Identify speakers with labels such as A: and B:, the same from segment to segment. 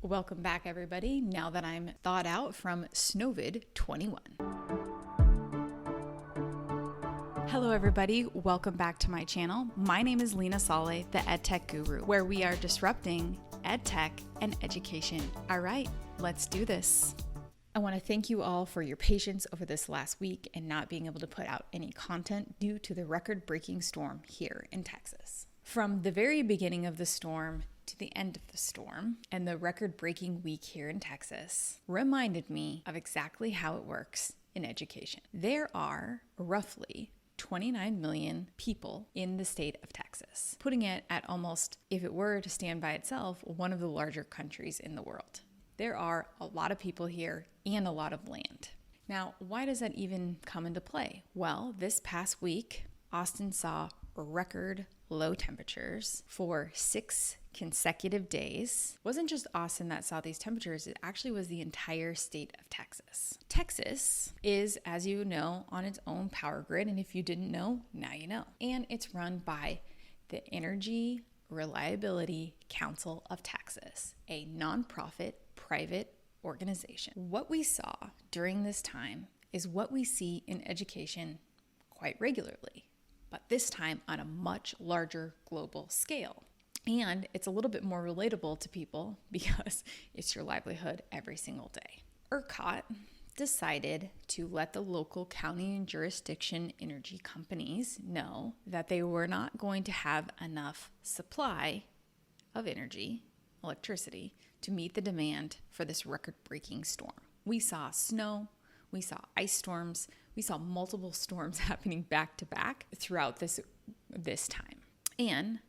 A: Welcome back, everybody, now that I'm thawed out from SNOVID-21. Hello, everybody. Welcome back to my channel. My name is Lena Saleh, the EdTech Guru, where we are disrupting EdTech and education. All right, let's do this. I want to thank you all for your patience over this last week and not being able to put out any content due to the record-breaking storm here in Texas. From the very beginning of the storm to the end of the storm and the record-breaking week here in Texas reminded me of exactly how it works in education. There are roughly 29 million people in the state of Texas, putting it at almost, if it were to stand by itself, one of the larger countries in the world. There are a lot of people here and a lot of land. Now, why does that even come into play? Well, this past week, Austin saw record low temperatures for 6 consecutive days. It wasn't just Austin that saw these temperatures, it actually was the entire state of Texas. Texas is, as you know, on its own power grid, and if you didn't know, now you know. And it's run by the Energy Reliability Council of Texas, a nonprofit private organization. What we saw during this time is what we see in education quite regularly, but this time on a much larger global scale. And it's a little bit more relatable to people because it's your livelihood every single day. ERCOT decided to let the local county and jurisdiction energy companies know that they were not going to have enough supply of energy, electricity, to meet the demand for this record-breaking storm. We saw snow, we saw ice storms, we saw multiple storms happening back to back throughout this time. And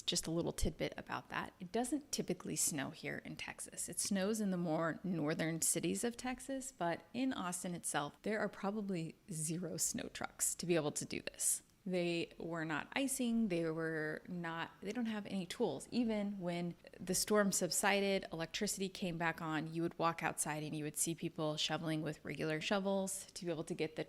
A: just a little tidbit about that. It doesn't typically snow here in Texas. It snows in the more northern cities of Texas, but in Austin itself, there are probably 0 snow trucks to be able to do this. They were not icing, they don't have any tools. Even when the storm subsided, electricity came back on, you would walk outside and you would see people shoveling with regular shovels to be able to get the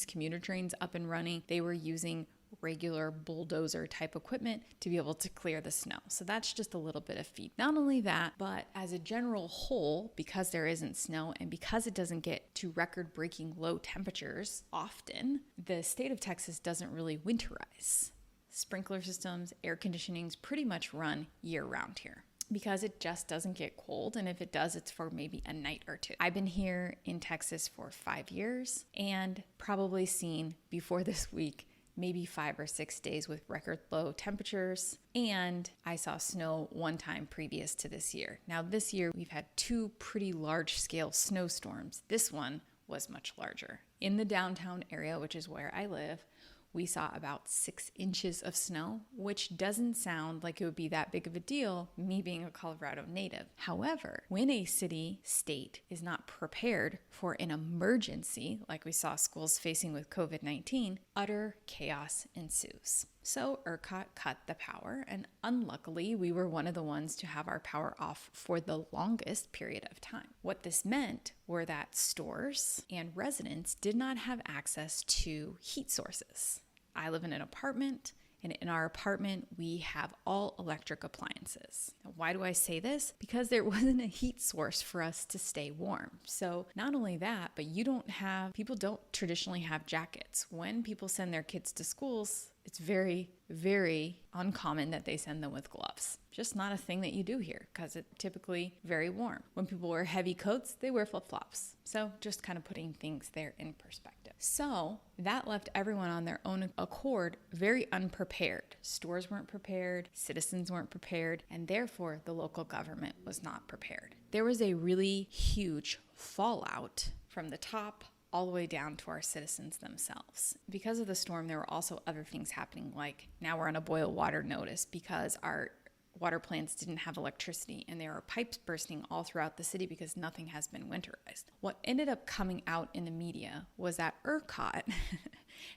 A: commuter trains up and running. They were using regular bulldozer type equipment to be able to clear the snow. So that's just a little bit of feed. Not only that, but as a general whole, because there isn't snow and because it doesn't get to record-breaking low temperatures often, the state of Texas doesn't really winterize. Sprinkler systems, air conditionings pretty much run year-round here, because it just doesn't get cold, and if it does, it's for maybe a night or two. I've been here in Texas for 5 years and probably seen before this week maybe 5 or 6 days with record low temperatures, and I saw snow one time previous to this year. Now this year we've had 2 pretty large scale snowstorms. This one was much larger. In the downtown area, which is where I live, we saw about 6 inches of snow, which doesn't sound like it would be that big of a deal, me being a Colorado native. However, when a state is not prepared for an emergency, like we saw schools facing with COVID-19, utter chaos ensues. So ERCOT cut the power, and unluckily, we were one of the ones to have our power off for the longest period of time. What this meant were that stores and residents did not have access to heat sources. I live in an apartment, and in our apartment, we have all electric appliances. Now, why do I say this? Because there wasn't a heat source for us to stay warm. So not only that, but people don't traditionally have jackets. When people send their kids to schools, it's very, very uncommon that they send them with gloves. Just not a thing that you do here because it's typically very warm. When people wear heavy coats, they wear flip-flops. So just kind of putting things there in perspective. So that left everyone on their own accord very unprepared. Stores weren't prepared, citizens weren't prepared, and therefore the local government was not prepared. There was a really huge fallout from the top all the way down to our citizens themselves. Because of the storm, there were also other things happening, like now we're on a boil water notice because our water plants didn't have electricity and there are pipes bursting all throughout the city because nothing has been winterized. What ended up coming out in the media was that ERCOT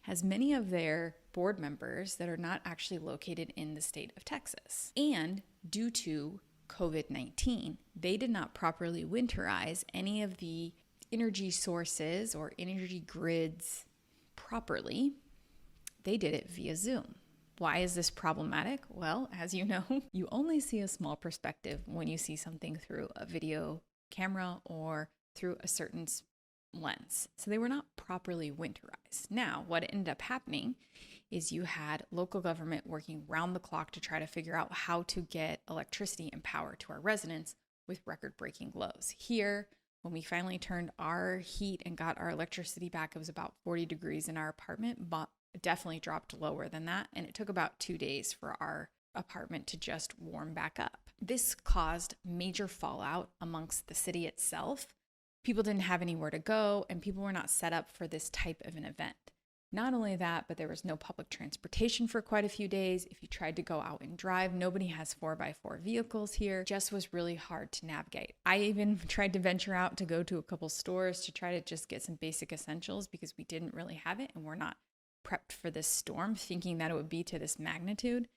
A: has many of their board members that are not actually located in the state of Texas. And due to COVID-19, they did not properly winterize any of the energy sources or energy grids properly. They did it via Zoom. Why is this problematic? Well, as you know, you only see a small perspective when you see something through a video camera or through a certain lens. So they were not properly winterized. Now, what ended up happening is you had local government working round the clock to try to figure out how to get electricity and power to our residents with record-breaking lows. Here, when we finally turned our heat and got our electricity back, it was about 40 degrees in our apartment, but it definitely dropped lower than that. And it took about 2 days for our apartment to just warm back up. This caused major fallout amongst the city itself. People didn't have anywhere to go, and people were not set up for this type of an event. Not only that, but there was no public transportation for quite a few days. If you tried to go out and drive, nobody has 4x4 vehicles here. It just was really hard to navigate. I even tried to venture out to go to a couple stores to try to just get some basic essentials because we didn't really have it and we're not prepped for this storm, thinking that it would be to this magnitude.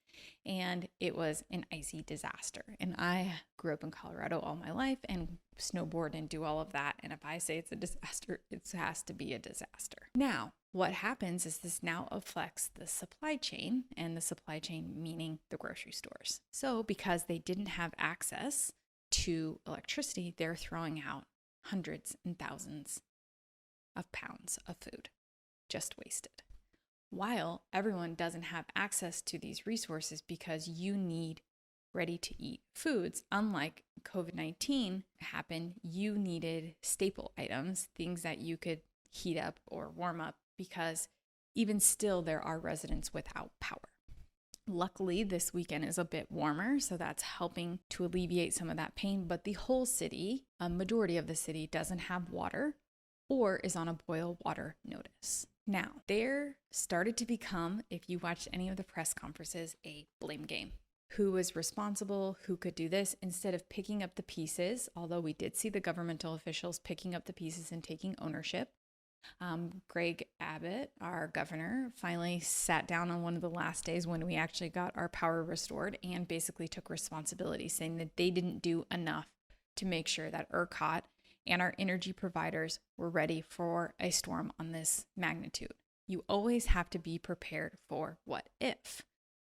A: And it was an icy disaster. And I grew up in Colorado all my life and snowboard and do all of that. And if I say it's a disaster, it has to be a disaster. Now, what happens is this now affects the supply chain, and the supply chain meaning the grocery stores. So because they didn't have access to electricity, they're throwing out hundreds and thousands of pounds of food just wasted. While everyone doesn't have access to these resources because you need ready-to-eat foods. Unlike COVID-19 happened, you needed staple items, things that you could heat up or warm up, because even still there are residents without power. Luckily, this weekend is a bit warmer, so that's helping to alleviate some of that pain, but the whole city, a majority of the city, doesn't have water or is on a boil water notice. Now, there started to become, if you watched any of the press conferences, a blame game. Who was responsible? Who could do this? Instead of picking up the pieces, although we did see the governmental officials picking up the pieces and taking ownership, Greg Abbott, our governor, finally sat down on one of the last days when we actually got our power restored and basically took responsibility, saying that they didn't do enough to make sure that ERCOT and our energy providers were ready for a storm on this magnitude. You always have to be prepared for what if.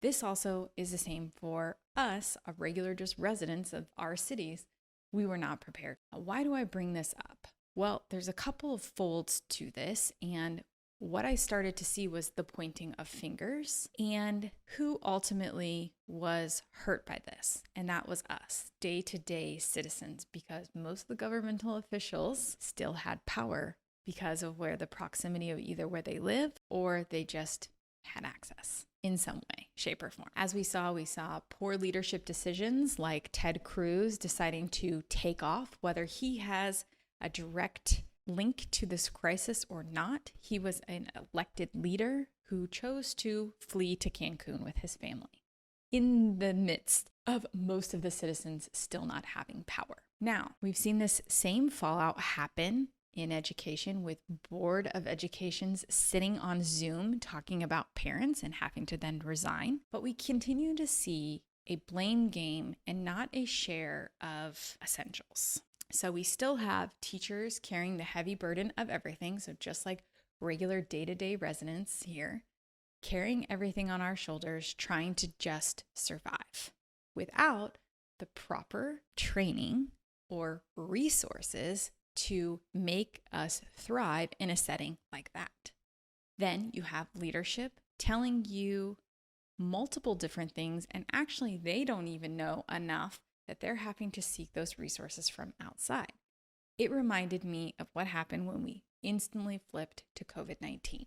A: This also is the same for us, a regular just residents of our cities. We were not prepared. Why do I bring this up? Well, there's a couple of folds to this, and what I started to see was the pointing of fingers and who ultimately was hurt by this. And that was us, day-to-day citizens, because most of the governmental officials still had power because of where the proximity of either where they live or they just had access in some way, shape, or form. As we saw poor leadership decisions like Ted Cruz deciding to take off, whether he has a direct link to this crisis or not. He was an elected leader who chose to flee to Cancun with his family in the midst of most of the citizens still not having power. Now, we've seen this same fallout happen in education, with Board of Educations sitting on Zoom talking about parents and having to then resign. But we continue to see a blame game and not a share of essentials. So we still have teachers carrying the heavy burden of everything. So just like regular day-to-day residents here, carrying everything on our shoulders, trying to just survive without the proper training or resources to make us thrive in a setting like that. Then you have leadership telling you multiple different things, and actually they don't even know enough that they're having to seek those resources from outside. It reminded me of what happened when we instantly flipped to COVID-19.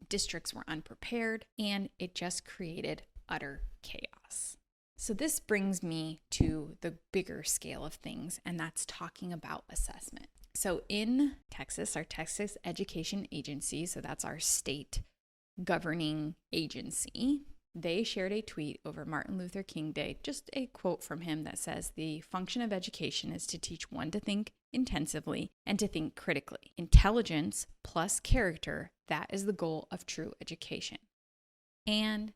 A: Districts were unprepared, and it just created utter chaos. So this brings me to the bigger scale of things, and that's talking about assessment. So in Texas, our Texas Education Agency, so that's our state governing agency, they shared a tweet over Martin Luther King Day, just a quote from him that says, "The function of education is to teach one to think intensively and to think critically. Intelligence plus character, that is the goal of true education." And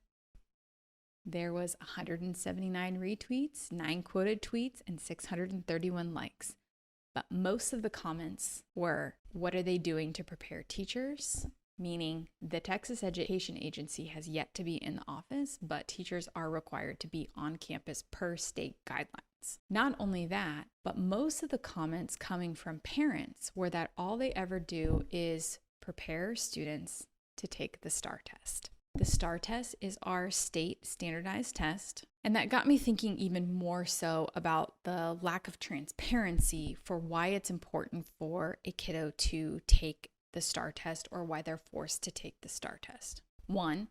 A: there was 179 retweets, 9 quoted tweets, and 631 likes. But most of the comments were, what are they doing to prepare teachers? meaning the Texas Education Agency has yet to be in the office, but teachers are required to be on campus per state guidelines. Not only that, but most of the comments coming from parents were that all they ever do is prepare students to take the STAR test. The STAR test is our state standardized test. And that got me thinking even more so about the lack of transparency for why it's important for a kiddo to take the STAR test or why they're forced to take the STAR test. One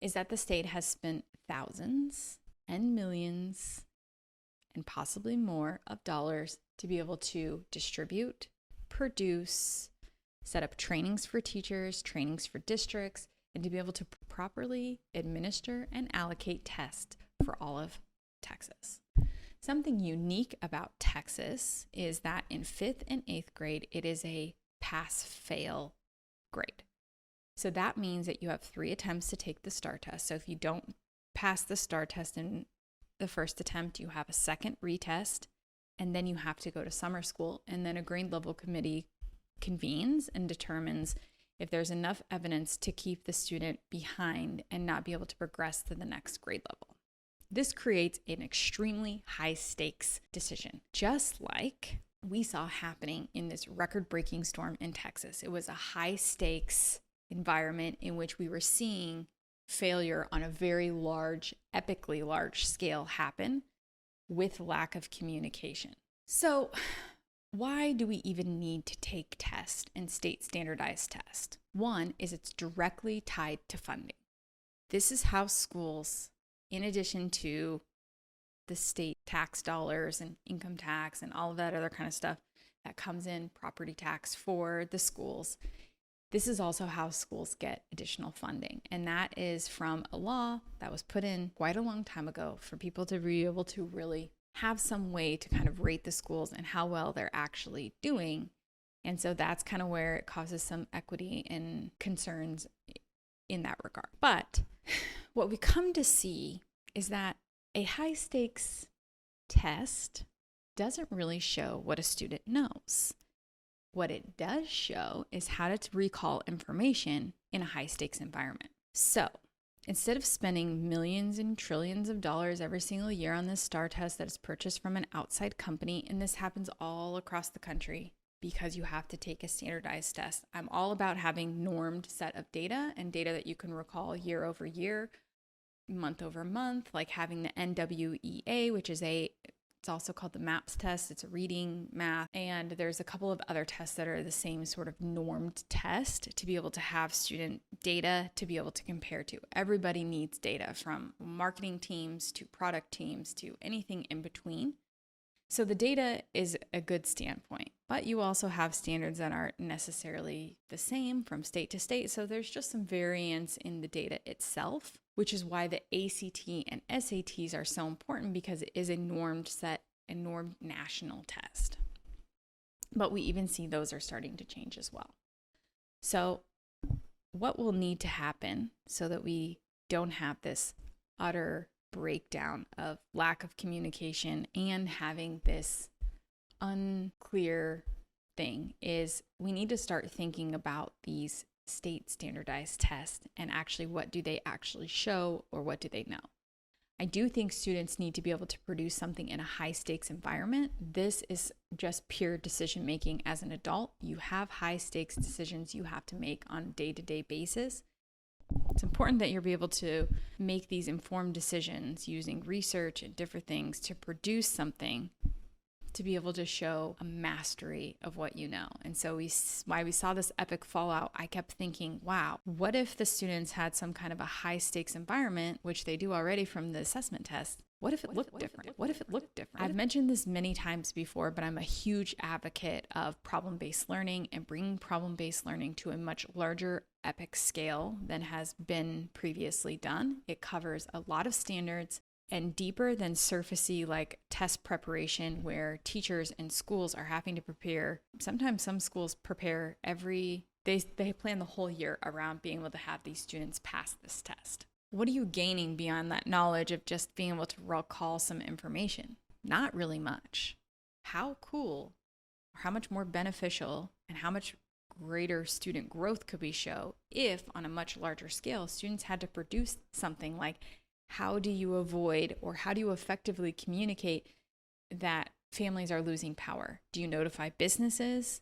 A: is that the state has spent thousands and millions and possibly more of dollars to be able to distribute, produce, set up trainings for teachers, trainings for districts, and to be able to properly administer and allocate tests for all of Texas. Something unique about Texas is that in 5th and 8th grade, it is a pass-fail grade. So that means that you have 3 attempts to take the STAR test. So if you don't pass the STAR test in the first attempt, you have a second retest, and then you have to go to summer school, and then a grade level committee convenes and determines if there's enough evidence to keep the student behind and not be able to progress to the next grade level. This creates an extremely high stakes decision, just like we saw happening in this record-breaking storm in Texas. It was a high stakes environment in which we were seeing failure on a very large, epically large scale happen with lack of communication. So why do we even need to take tests and state standardized tests? One is it's directly tied to funding. This is how schools, in addition to the state tax dollars and income tax and all of that other kind of stuff that comes in, property tax for the schools, this is also how schools get additional funding. And that is from a law that was put in quite a long time ago for people to be able to really have some way to kind of rate the schools and how well they're actually doing. And so that's kind of where it causes some equity and concerns in that regard. But what we come to see is that a high stakes test doesn't really show what a student knows. What it does show is how to recall information in a high stakes environment. So instead of spending millions and trillions of dollars every single year on this STAR test that is purchased from an outside company, and this happens all across the country because you have to take a standardized test. I'm all about having normed set of data and data that you can recall year over year, month over month, like having the NWEA, which is it's also called the MAPS test. It's a reading, math, and there's a couple of other tests that are the same sort of normed test to be able to have student data to be able to compare to. Everybody needs data, from marketing teams to product teams to anything in between. So the data is a good standpoint, but you also have standards that aren't necessarily the same from state to state. So there's just some variance in the data itself, which is why the ACT and SATs are so important, because it is a normed set, a normed national test. But we even see those are starting to change as well. So what will need to happen so that we don't have this utter breakdown of lack of communication and having this unclear thing is we need to start thinking about these state standardized tests and actually what do they actually show or what do they know. I do think students need to be able to produce something in a high stakes environment. This is just pure decision making as an adult. You have high stakes decisions you have to make on a day-to-day basis. It's important that you'll be able to make these informed decisions using research and different things to produce something to be able to show a mastery of what you know. And so why we saw this epic fallout, I kept thinking, wow, what if the students had some kind of a high stakes environment, which they do already from the assessment test? What if it looked different? What if it looked different? I've mentioned this many times before, but I'm a huge advocate of problem-based learning and bringing problem-based learning to a much larger epic scale than has been previously done. It covers a lot of standards and deeper than surfacey like test preparation, where teachers and schools are having to prepare. Sometimes some schools prepare they plan the whole year around being able to have these students pass this test. What are you gaining beyond that knowledge of just being able to recall some information? Not really much. How cool, or how much more beneficial, and how much greater student growth could we show if, on a much larger scale, students had to produce something like, how do you avoid or how do you effectively communicate that families are losing power? Do you notify businesses?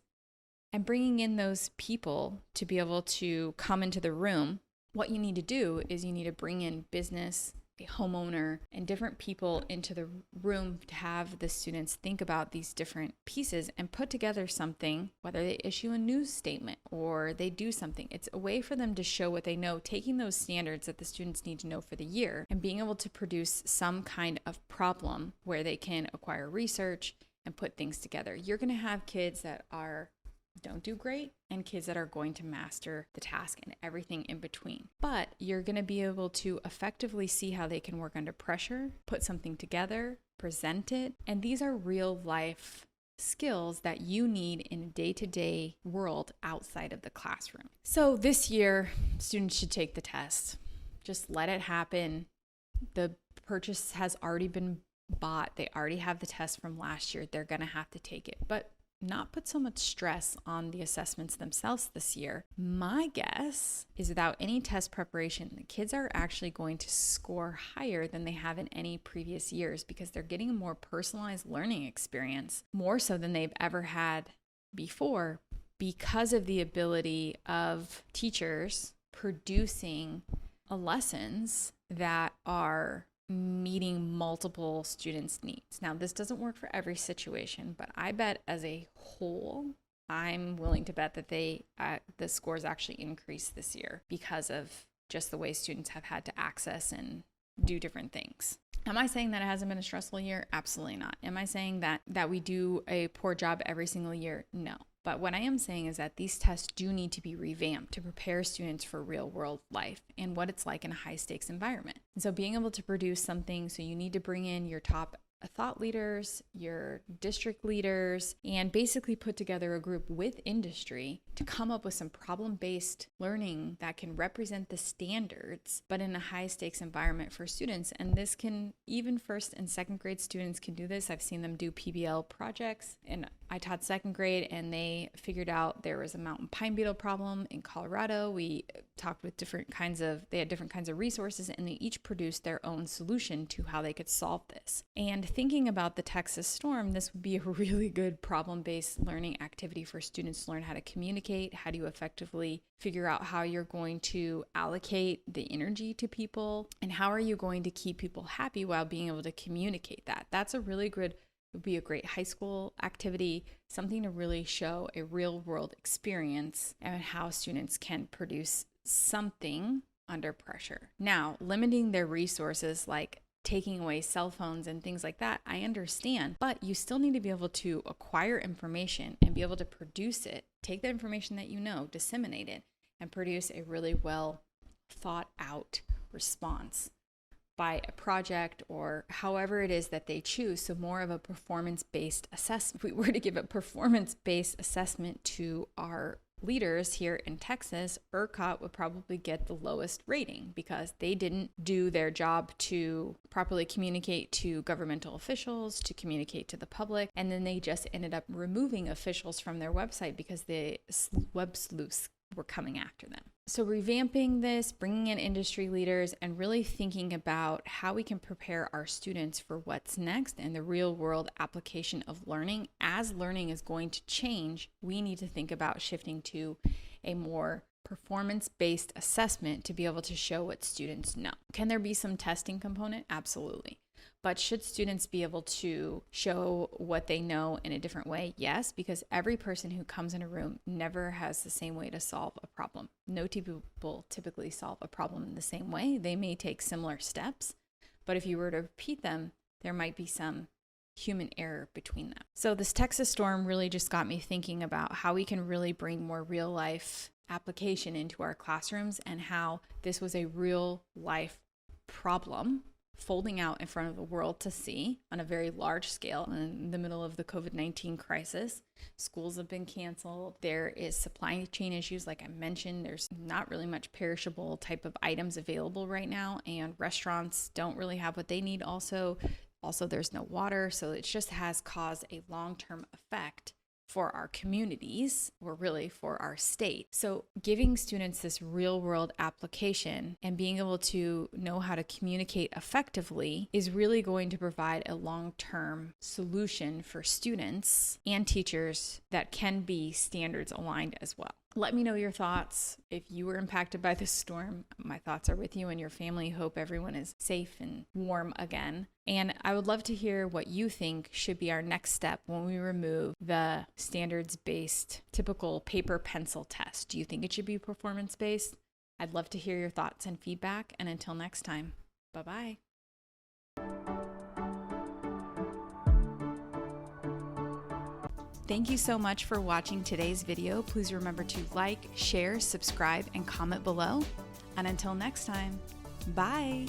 A: And bringing in those people to be able to come into the room, what you need to do is you need to bring in business, a homeowner, and different people into the room to have the students think about these different pieces and put together something, whether they issue a news statement or they do something. It's a way for them to show what they know, taking those standards that the students need to know for the year and being able to produce some kind of problem where they can acquire research and put things together. You're going to have kids that don't do great and kids that are going to master the task and everything in between. But you're going to be able to effectively see how they can work under pressure, put something together, present it. And these are real life skills that you need in a day-to-day world outside of the classroom. So this year, students should take the test. Just let it happen. The purchase has already been bought. They already have the test from last year. They're going to have to take it. But not put so much stress on the assessments themselves this year. My guess is without any test preparation, the kids are actually going to score higher than they have in any previous years because they're getting a more personalized learning experience, more so than they've ever had before, because of the ability of teachers producing lessons that are meeting multiple students' needs. Now, this doesn't work for every situation, but I bet as a whole, I'm willing to bet that the scores actually increase this year because of just the way students have had to access and do different things. Am I saying that it hasn't been a stressful year? Absolutely not. Am I saying that we do a poor job every single year? No. But what I am saying is that these tests do need to be revamped to prepare students for real world life and what it's like in a high stakes environment. And so being able to produce something, so you need to bring in your top thought leaders, your district leaders, and basically put together a group with industry to come up with some problem-based learning that can represent the standards, but in a high-stakes environment for students. And this can, even first and second grade students can do this. I've seen them do PBL projects, and I taught second grade, and they figured out there was a mountain pine beetle problem in Colorado. We talked with they had different kinds of resources, and they each produced their own solution to how they could solve this. And thinking about the Texas storm, this would be a really good problem-based learning activity for students to learn how to communicate. How do you effectively figure out how you're going to allocate the energy to people, and how are you going to keep people happy while being able to communicate that? That's a really good, would be a great high school activity, something to really show a real world experience and how students can produce something under pressure. Now, limiting their resources like taking away cell phones and things like that, I understand, but you still need to be able to acquire information and be able to produce it, take the information that you know, disseminate it, and produce a really well thought out response by a project or however it is that they choose. So more of a performance-based assessment. If we were to give a performance-based assessment to our leaders here in Texas, ERCOT would probably get the lowest rating because they didn't do their job to properly communicate to governmental officials, to communicate to the public, and then they just ended up removing officials from their website because the web sleuths were coming after them. So revamping this, bringing in industry leaders, and really thinking about how we can prepare our students for what's next and the real world application of learning. As learning is going to change, we need to think about shifting to a more performance-based assessment to be able to show what students know. Can there be some testing component? Absolutely. But should students be able to show what they know in a different way? Yes, because every person who comes in a room never has the same way to solve a problem. No two people typically solve a problem in the same way. They may take similar steps, but if you were to repeat them, there might be some human error between them. So this Texas storm really just got me thinking about how we can really bring more real life application into our classrooms and how this was a real life problem folding out in front of the world to see on a very large scale in the middle of the COVID-19 crisis. Schools have been canceled. There is supply chain issues. Like I mentioned, there's not really much perishable type of items available right now, and restaurants don't really have what they need. Also, there's no water. So it just has caused a long-term effect for our communities, or really for our state. So giving students this real world application and being able to know how to communicate effectively is really going to provide a long-term solution for students and teachers that can be standards aligned as well. Let me know your thoughts. If you were impacted by this storm, my thoughts are with you and your family. Hope everyone is safe and warm again. And I would love to hear what you think should be our next step when we remove the standards-based typical paper pencil test. Do you think it should be performance-based? I'd love to hear your thoughts and feedback. And until next time, bye-bye. Thank you so much for watching today's video. Please remember to like, share, subscribe, and comment below. And until next time, bye.